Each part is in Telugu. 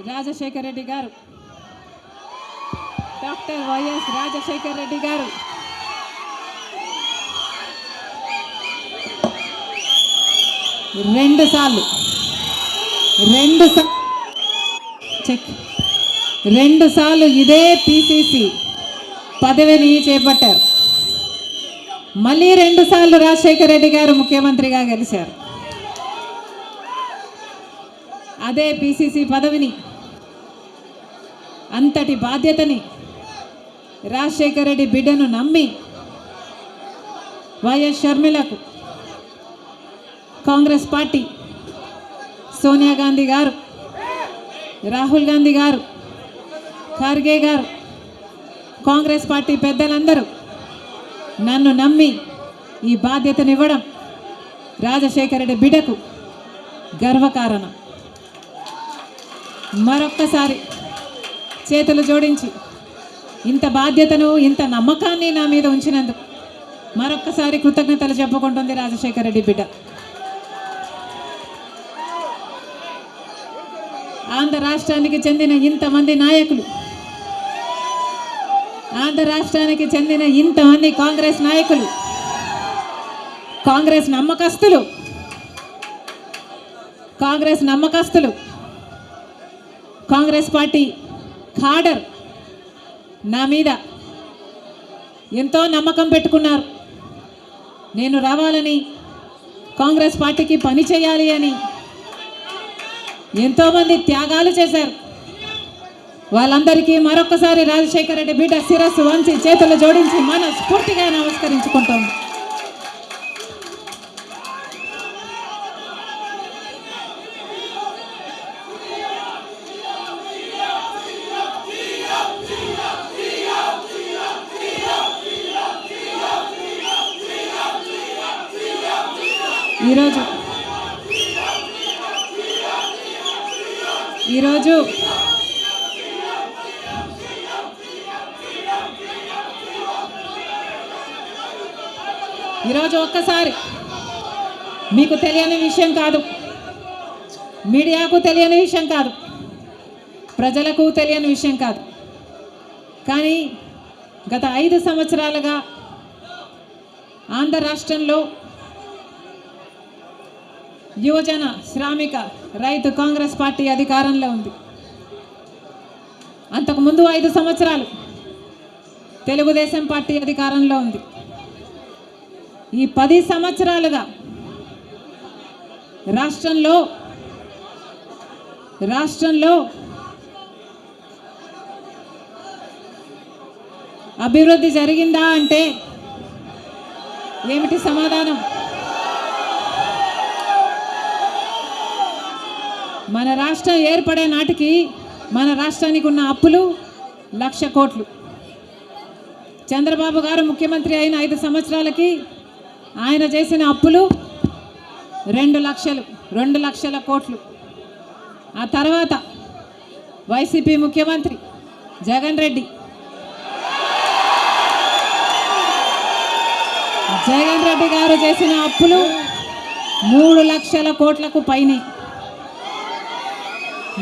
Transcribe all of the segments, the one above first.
రాజశేఖర రెడ్డి గారు, డాక్టర్ వైఎస్ రాజశేఖర రెడ్డి గారు రెండు సార్లు ఇదే పిసిసి పదవిని చేపట్టారు. మళ్ళీ 2 సార్లు రాజశేఖర రెడ్డి గారు ముఖ్యమంత్రిగా గెలిచారు. అదే పిసిసి పదవిని, అంతటి బాధ్యతని రాజశేఖర రెడ్డి బిడ్డను నమ్మి వైఎస్ షర్మిలకు కాంగ్రెస్ పార్టీ, సోనియా గాంధీ గారు, రాహుల్ గాంధీ గారు, ఖర్గే గారు, కాంగ్రెస్ పార్టీ పెద్దలందరూ నన్ను నమ్మి ఈ బాధ్యతనివ్వడం రాజశేఖర రెడ్డి బిడ్డకు గర్వకారణం. మరొక్కసారి చేతులు జోడించి ఇంత బాధ్యతను, ఇంత నమ్మకాన్ని నా మీద ఉంచినందుకు మరొక్కసారి కృతజ్ఞతలు చెప్పుకుంటుంది రాజశేఖర రెడ్డి బిడ్డ. ఆంధ్ర రాష్ట్రానికి చెందిన ఇంతమంది నాయకులు, ఆంధ్ర రాష్ట్రానికి చెందిన ఇంతమంది కాంగ్రెస్ నాయకులు, కాంగ్రెస్ నమ్మకస్తులు, కాంగ్రెస్ పార్టీ ఖాడర్ నా మీద ఎంతో నమ్మకం పెట్టుకున్నారు. నేను రావాలని, కాంగ్రెస్ పార్టీకి పని చేయాలి అని ఎంతోమంది త్యాగాలు చేశారు. వాళ్ళందరికీ మరొకసారి రాజశేఖర రెడ్డి బిడ్డ శిరస్సు వంచి చేతులు జోడించి మనస్ఫూర్తిగా నమస్కరించుకుంటాం. ఈరోజు ఒక్కసారి మీకు తెలియని విషయం కాదు, మీడియాకు తెలియని విషయం కాదు, ప్రజలకు తెలియని విషయం కాదు, కానీ గత 5 సంవత్సరాలుగా ఆంధ్ర రాష్ట్రంలో యువజన, శ్రామిక, రైతు కాంగ్రెస్ పార్టీ అధికారంలో ఉంది. అంతకుముందు 5 సంవత్సరాలు తెలుగుదేశం పార్టీ అధికారంలో ఉంది. ఈ 10 సంవత్సరాలుగా రాష్ట్రంలో అభివృద్ధి జరిగిందా అంటే ఏమిటి సమాధానం? మన రాష్ట్రం ఏర్పడే నాటికి మన రాష్ట్రానికి ఉన్న అప్పులు 1,00,000 కోట్లు. చంద్రబాబు గారు ముఖ్యమంత్రి అయిన 5 సంవత్సరాలకి ఆయన చేసిన అప్పులు 2,00,000 కోట్లు. ఆ తర్వాత వైసీపీ ముఖ్యమంత్రి జగన్ రెడ్డి గారు చేసిన అప్పులు 3,00,000 కోట్లకు పైనే.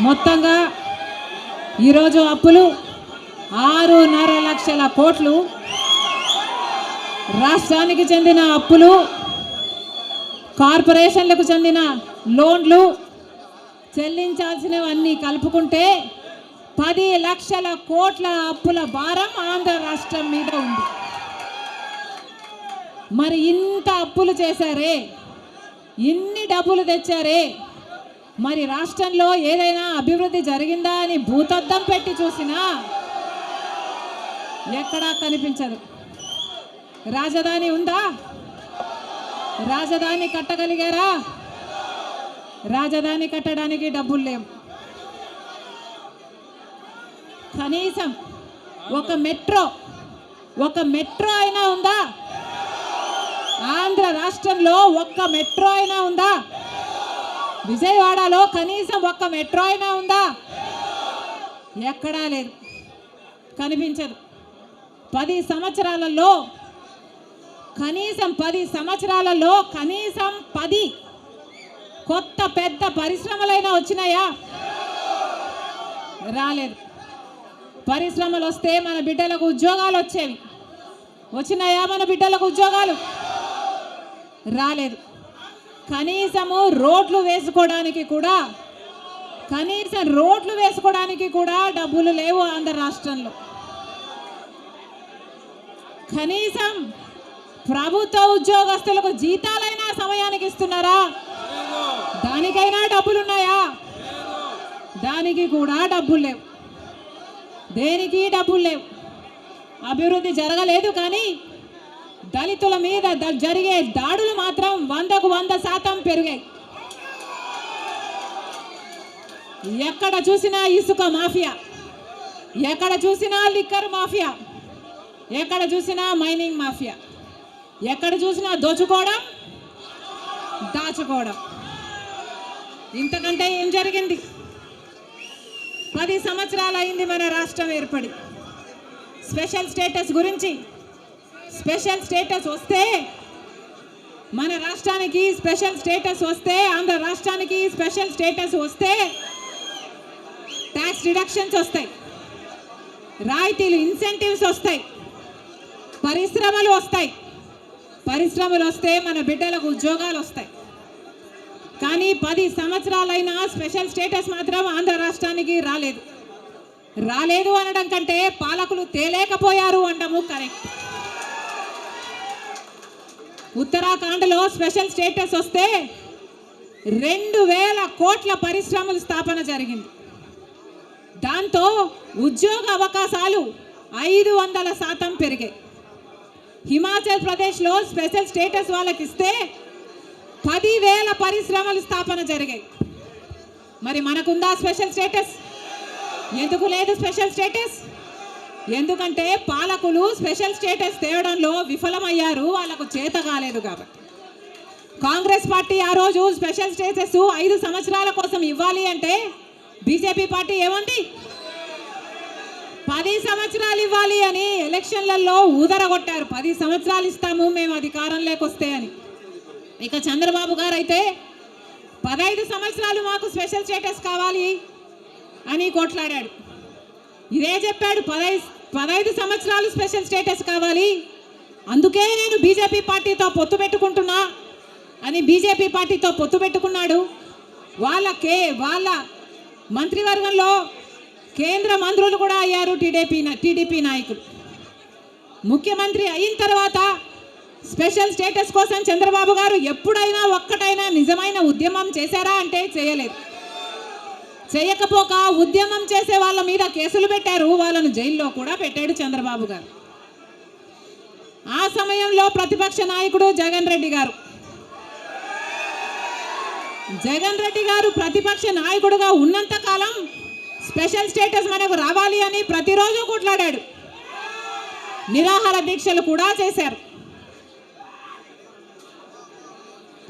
మొత్తంగా ఈరోజు అప్పులు 6,500,000 కోట్లు. రాష్ట్రానికి చెందిన అప్పులు, కార్పొరేషన్లకు చెందిన లోన్లు, చెల్లించాల్సినవన్నీ కలుపుకుంటే 10,00,000 కోట్ల అప్పుల భారం ఆంధ్ర రాష్ట్రం మీద ఉంది. మరి ఇంత అప్పులు చేశారే, ఇన్ని డబ్బులు తెచ్చారే, మరి రాష్ట్రంలో ఏదైనా అభివృద్ధి జరిగిందా అని భూతద్దం పెట్టి చూసినా ఎక్కడా కనిపించదు. రాజధాని ఉందా? రాజధాని కట్టగలిగారా? రాజధాని కట్టడానికి డబ్బులు లేవు. కనీసం ఒక మెట్రో అయినా ఉందా? ఆంధ్ర రాష్ట్రంలో ఒక్క మెట్రో అయినా ఉందా? విజయవాడలో కనీసం ఒక్క మెట్రో అయినా ఉందా? ఎక్కడా లేదు, కనిపించదు. 10 సంవత్సరాలలో కనీసం 10 కొత్త పెద్ద పరిశ్రమలైనా వచ్చినాయా? రాలేదు. పరిశ్రమలు వస్తే మన బిడ్డలకు ఉద్యోగాలు వచ్చేవి. వచ్చినాయా మన బిడ్డలకు ఉద్యోగాలు? రాలేదు. కనీసము రోడ్లు వేసుకోవడానికి కూడా డబ్బులు లేవు ఆంధ్ర రాష్ట్రంలో. కనీసం ప్రభుత్వ ఉద్యోగస్తులకు జీతాలైనా సమయానికి ఇస్తున్నారా? దానికైనా డబ్బులున్నాయా? దానికి కూడా డబ్బులు లేవు. దేనికి డబ్బులు లేవు. అభివృద్ధి జరగలేదు. కానీ దళితుల మీద జరిగే దాడులు మాత్రం 100కు 100% పెరిగాయి. ఎక్కడ చూసినా ఇసుక మాఫియా, ఎక్కడ చూసినా లిక్కర్ మాఫియా, ఎక్కడ చూసినా మైనింగ్ మాఫియా, ఎక్కడ చూసినా దోచుకోవడం, దాచుకోవడం. ఇంతకంటే ఏం జరిగింది? 10 సంవత్సరాలు అయింది మన రాష్ట్రం ఏర్పడి. స్పెషల్ స్టేటస్ గురించి, స్పెషల్ స్టేటస్ వస్తే మన రాష్ట్రానికి స్పెషల్ స్టేటస్ వస్తే, ఆంధ్ర రాష్ట్రానికి స్పెషల్ స్టేటస్ వస్తే ట్యాక్స్ రిడక్షన్స్ వస్తాయి, రాయితీలు, ఇన్సెంటివ్స్ వస్తాయి, పరిశ్రమలు వస్తాయి. పరిశ్రమలు వస్తే మన బిడ్డలకు ఉద్యోగాలు వస్తాయి. కానీ 10 సంవత్సరాలైనా స్పెషల్ స్టేటస్ మాత్రం ఆంధ్ర రాష్ట్రానికి రాలేదు. రాలేదు అనడం కంటే పాలకులు తేలేకపోయారు అనడము కరెక్ట్. ఉత్తరాఖండ్లో స్పెషల్ స్టేటస్ వస్తే 2000 కోట్ల పరిశ్రమల స్థాపన జరిగింది. దాంతో ఉద్యోగ అవకాశాలు 500% పెరిగాయి. హిమాచల్ ప్రదేశ్లో స్పెషల్ స్టేటస్ వాళ్ళకి ఇస్తే 10,000 పరిశ్రమల స్థాపన జరిగాయి. మరి మనకుందా స్పెషల్ స్టేటస్? ఎందుకు లేదు స్పెషల్ స్టేటస్? ఎందుకంటే పాలకులు స్పెషల్ స్టేటస్ తేవడంలో విఫలమయ్యారు, వాళ్ళకు చేత కాలేదు కాబట్టి. కాంగ్రెస్ పార్టీ ఆ రోజు స్పెషల్ స్టేటస్ 5 సంవత్సరాల కోసం ఇవ్వాలి అంటే బీజేపీ పార్టీ ఏమంది? 10 సంవత్సరాలు ఇవ్వాలి అని ఎలక్షన్లలో ఊదరగొట్టారు. 10 సంవత్సరాలు ఇస్తాము మేము అధికారంలోకి వస్తే అని. ఇక చంద్రబాబు గారు అయితే 15 సంవత్సరాలు మాకు స్పెషల్ స్టేటస్ కావాలి అని కొట్లాడాడు. ఇదే చెప్పాడు, 15 సంవత్సరాలు స్పెషల్ స్టేటస్ కావాలి, అందుకే నేను బీజేపీ పార్టీతో పొత్తు పెట్టుకుంటున్నా అని బీజేపీ పార్టీతో పొత్తు పెట్టుకున్నాడు. వాళ్ళ మంత్రివర్గంలో కేంద్ర మంత్రులు కూడా అయ్యారు టీడీపీ నాయకులు. ముఖ్యమంత్రి అయిన తర్వాత స్పెషల్ స్టేటస్ కోసం చంద్రబాబు గారు ఎప్పుడైనా ఒక్కటైనా నిజమైన ఉద్యమం చేశారా అంటే చేయలేదు. చేయకపోక ఉద్యమం చేసే వాళ్ళ మీద కేసులు పెట్టారు, వాళ్ళను జైల్లో కూడా పెట్టాడు చంద్రబాబు గారు. ఆ సమయంలో ప్రతిపక్ష నాయకుడు జగన్ రెడ్డి గారు ప్రతిపక్ష నాయకుడుగా ఉన్నంత కాలం స్పెషల్ స్టేటస్ మనకు రావాలి అని ప్రతిరోజు కొట్లాడాడు. నిరాహార దీక్షలు కూడా చేశారు.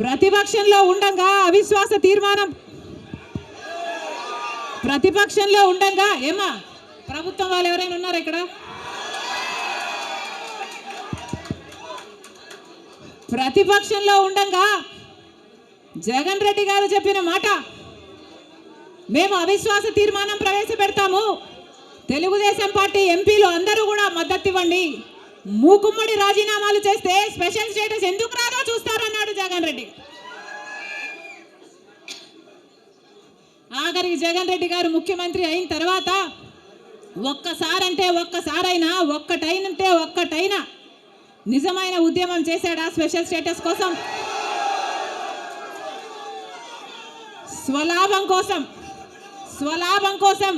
ప్రతిపక్షంలో ఉండగా అవిశ్వాస తీర్మానం, ప్రతిపక్షంలో ఉండగా ఏమా ప్రభుత్వం వాళ్ళు ఎవరైనా ఉన్నారు ఇక్కడ? ప్రతిపక్షంలో ఉండగా జగన్ రెడ్డి గారు చెప్పిన మాట, మేము అవిశ్వాస తీర్మానం ప్రవేశపెడతాము, తెలుగుదేశం పార్టీ ఎంపీలు అందరూ కూడా మద్దతు ఇవ్వండి, మూకుమ్మడి రాజీనామాలు చేస్తే స్పెషల్ స్టేటస్ ఎందుకు రాదో చూస్తారన్నాడు జగన్ రెడ్డి. ఆఖరికి జగన్ రెడ్డి గారు ముఖ్యమంత్రి అయిన తర్వాత ఒక్కటైనా నిజమైన ఉద్యమం చేశాడా స్పెషల్ స్టేటస్ కోసం? స్వలాభం కోసం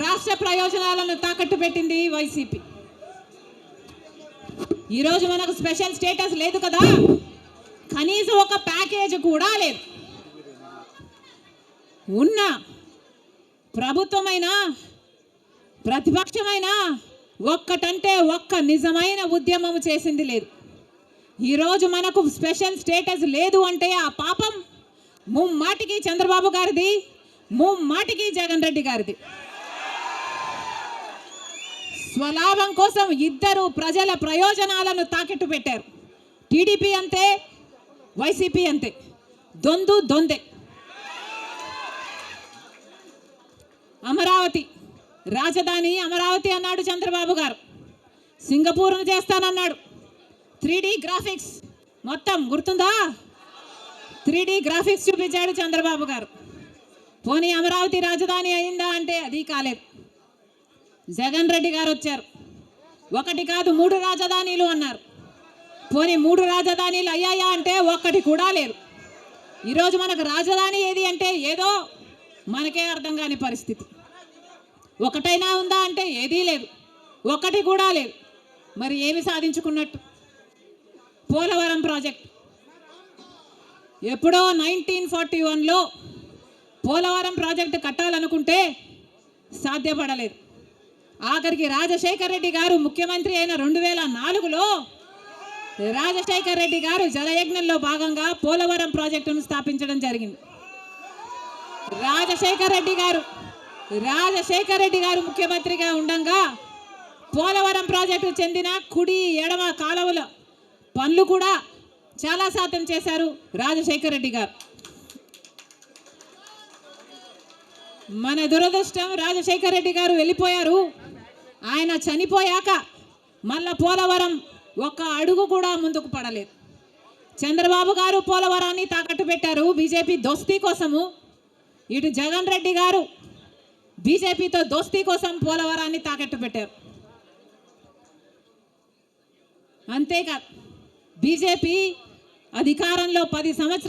రాష్ట్ర ప్రయోజనాలను తాకట్టు పెట్టింది వైసీపీ. ఈరోజు మనకు స్పెషల్ స్టేటస్ లేదు కదా, కనీసం ఒక ప్యాకేజ్ కూడా లేదు. ఉన్న ప్రభుత్వమైనా ప్రతిపక్షమైనా ఒక్కటంటే ఒక్క నిజమైన ఉద్యమం చేసింది లేదు. ఈరోజు మనకు స్పెషల్ స్టేటస్ లేదు అంటే ఆ పాపం ముమ్మాటికి చంద్రబాబు గారిది, ముమ్మాటికి జగన్ రెడ్డి గారిది. స్వలాభం కోసం ఇద్దరు ప్రజల ప్రయోజనాలను తాకెట్టు పెట్టారు. టీడీపీ అంతే, వైసీపీ అంతే, దొందే. అమరావతి రాజధాని అమరావతి అన్నాడు చంద్రబాబు గారు. సింగపూర్ను చేస్తానన్నాడు. 3D గ్రాఫిక్స్ మొత్తం గుర్తుందా? 3D గ్రాఫిక్స్ చూపించాడు చంద్రబాబు గారు. పోనీ అమరావతి రాజధాని అయిందా అంటే అది కాలేదు. జగన్ రెడ్డి గారు వచ్చారు. 1 కాదు 3 రాజధానిలు అన్నారు. పోనీ 3 రాజధానిలు అయ్యాయా అంటే ఒక్కటి కూడా లేదు. ఈరోజు మనకు రాజధాని ఏది అంటే ఏదో మనకే అర్థం కాని పరిస్థితి. ఒకటైనా ఉందా అంటే ఏదీ లేదు, ఒక్కటి కూడా లేదు. మరి ఏమి సాధించుకున్నట్టు? పోలవరం ప్రాజెక్ట్ ఎప్పుడో 1941లో పోలవరం ప్రాజెక్టు కట్టాలనుకుంటే సాధ్యపడలేదు. ఆఖరికి రాజశేఖర్ రెడ్డి గారు ముఖ్యమంత్రి అయిన 2004లో రాజశేఖర్ రెడ్డి గారు జలయజ్ఞంలో భాగంగా పోలవరం ప్రాజెక్టును స్థాపించడం జరిగింది. రాజశేఖర్ రెడ్డి గారు ముఖ్యమంత్రిగా ఉండగా పోలవరం ప్రాజెక్టు చెందిన కుడి ఎడమ కాలువల పనులు కూడా చాలా శాతం చేశారు రాజశేఖర్ రెడ్డి గారు. మన దురదృష్టం రాజశేఖర్ రెడ్డి గారు వెళ్ళిపోయారు. ఆయన చనిపోయాక మళ్ళా పోలవరం ఒక్క అడుగు కూడా ముందుకు పడలేదు. చంద్రబాబు గారు పోలవరాన్ని తాకట్టు పెట్టారు బీజేపీ దోస్తీ కోసము. ఇటు జగన్ రెడ్డి గారు బీజేపీతో దోస్తీ కోసం పోలవరాన్ని తాకట్టు పెట్టారు. అంతేకాదు బీజేపీ అధికారంలో 10 సంవత్సరాలు